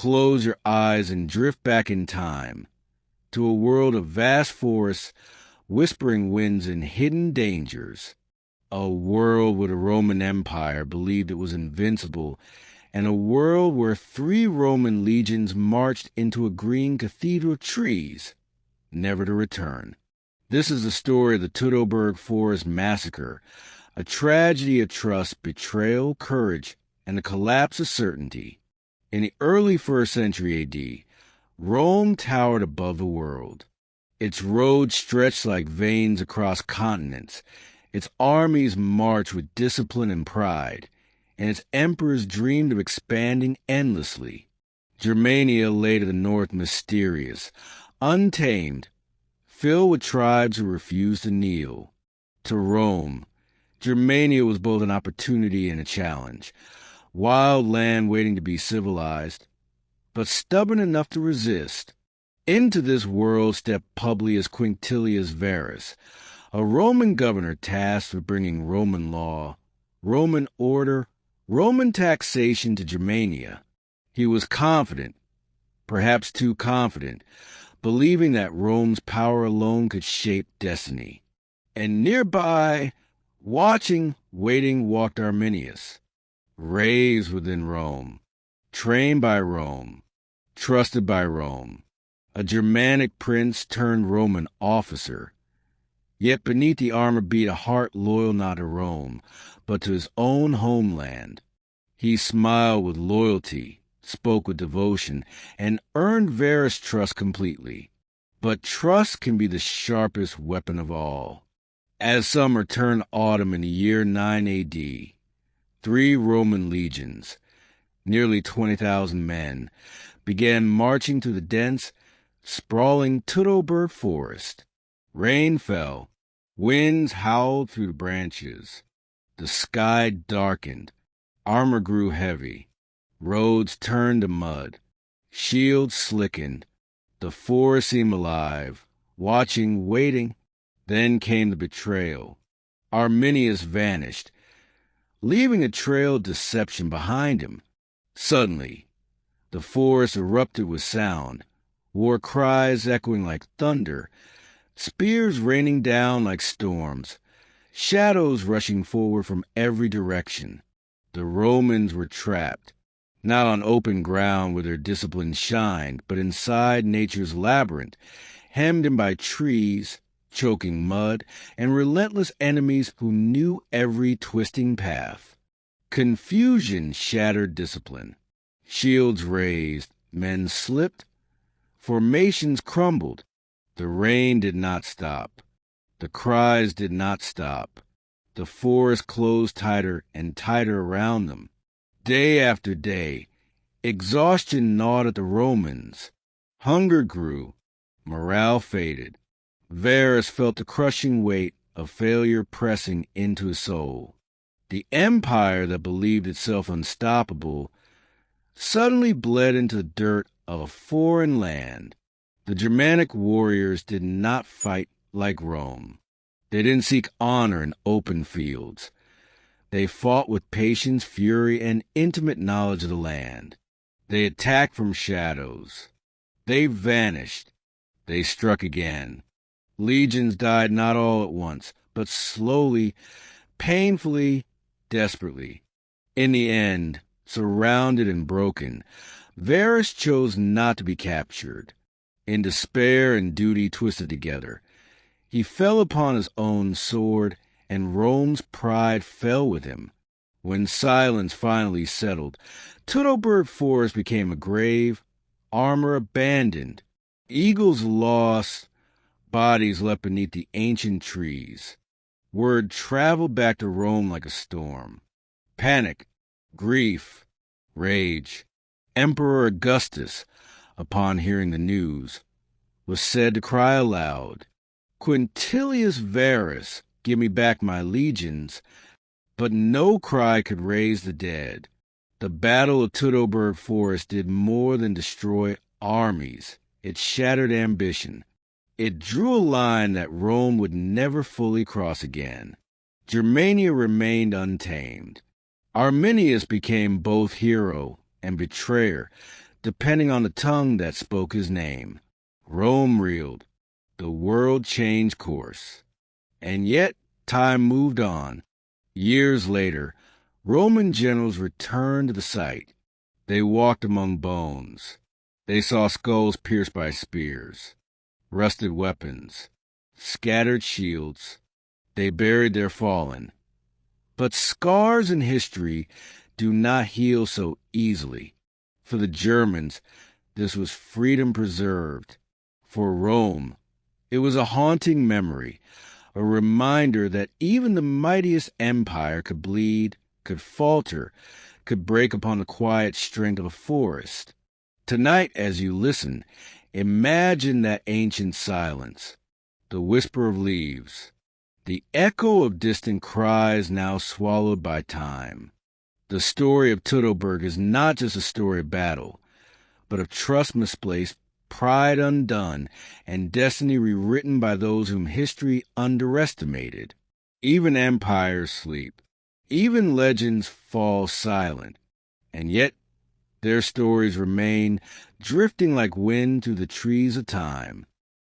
close your eyes and drift back in time to a world of vast forests, whispering winds, and hidden dangers. A world where the Roman Empire believed it was invincible, and a world where 3 Roman legions marched into a green cathedral trees, never to return. This is the story of the Teutoburg Forest Massacre, a tragedy of trust, betrayal, courage, and the collapse of certainty. In the early 1st century A.D., Rome towered above the world. Its roads stretched like veins across continents. Its armies marched with discipline and pride, and its emperors dreamed of expanding endlessly. Germania lay to the north mysterious, untamed, filled with tribes who refused to kneel. To Rome, Germania was both an opportunity and a challenge. Wild land waiting to be civilized, but stubborn enough to resist. Into this world stepped Publius Quinctilius Varus, a Roman governor tasked with bringing Roman law, Roman order, Roman taxation to Germania. He was confident, perhaps too confident, believing that Rome's power alone could shape destiny. And nearby, watching, waiting, walked Arminius, raised within Rome, trained by Rome, trusted by Rome, a Germanic prince turned Roman officer. Yet beneath the armor beat a heart loyal not to Rome, but to his own homeland. He smiled with loyalty, spoke with devotion, and earned Varus' trust completely. But trust can be the sharpest weapon of all. As summer turned autumn in the year 9 A.D., 3 Roman legions, nearly 20,000 men, began marching through the dense, sprawling Teutoburg Forest. Rain fell, winds howled through the branches. The sky darkened, armor grew heavy, roads turned to mud, shields slickened. The forest seemed alive, watching, waiting. Then came the betrayal. Arminius vanished, leaving a trail of deception behind him. Suddenly, the forest erupted with sound, war cries echoing like thunder, spears raining down like storms, shadows rushing forward from every direction. The Romans were trapped, not on open ground where their discipline shined, but inside nature's labyrinth, hemmed in by trees, choking mud, and relentless enemies who knew every twisting path. Confusion shattered discipline. Shields raised, men slipped, formations crumbled. The rain did not stop. The cries did not stop. The forest closed tighter and tighter around them. Day after day, exhaustion gnawed at the Romans. Hunger grew. Morale faded. Varus felt the crushing weight of failure pressing into his soul. The empire that believed itself unstoppable suddenly bled into the dirt of a foreign land. The Germanic warriors did not fight like Rome. They didn't seek honor in open fields. They fought with patience, fury, and intimate knowledge of the land. They attacked from shadows. They vanished. They struck again. Legions died not all at once, but slowly, painfully, desperately. In the end, surrounded and broken, Varus chose not to be captured. In despair and duty twisted together, he fell upon his own sword, and Rome's pride fell with him. When silence finally settled, Teutoburg Forest became a grave, armor abandoned, eagles lost, bodies left beneath the ancient trees. Word traveled back to Rome like a storm. Panic, grief, rage. Emperor Augustus, upon hearing the news, was said to cry aloud, "Quintilius Varus, give me back my legions," but no cry could raise the dead. The Battle of Teutoburg Forest did more than destroy armies. It shattered ambition. It drew a line that Rome would never fully cross again. Germania remained untamed. Arminius became both hero and betrayer, depending on the tongue that spoke his name. Rome reeled. The world changed course. And yet, time moved on. Years later, Roman generals returned to the site. They walked among bones. They saw skulls pierced by spears, rusted weapons, scattered shields. They buried their fallen. But scars in history do not heal so easily. For the Germans, this was freedom preserved. For Rome, it was a haunting memory, a reminder that even the mightiest empire could bleed, could falter, could break upon the quiet strength of a forest. Tonight, as you listen, imagine that ancient silence, the whisper of leaves, the echo of distant cries now swallowed by time. The story of Teutoburg is not just a story of battle, but of trust misplaced, pride undone, and destiny rewritten by those whom history underestimated. Even empires sleep. Even legends fall silent. And yet their stories remain, drifting like wind through the trees of time.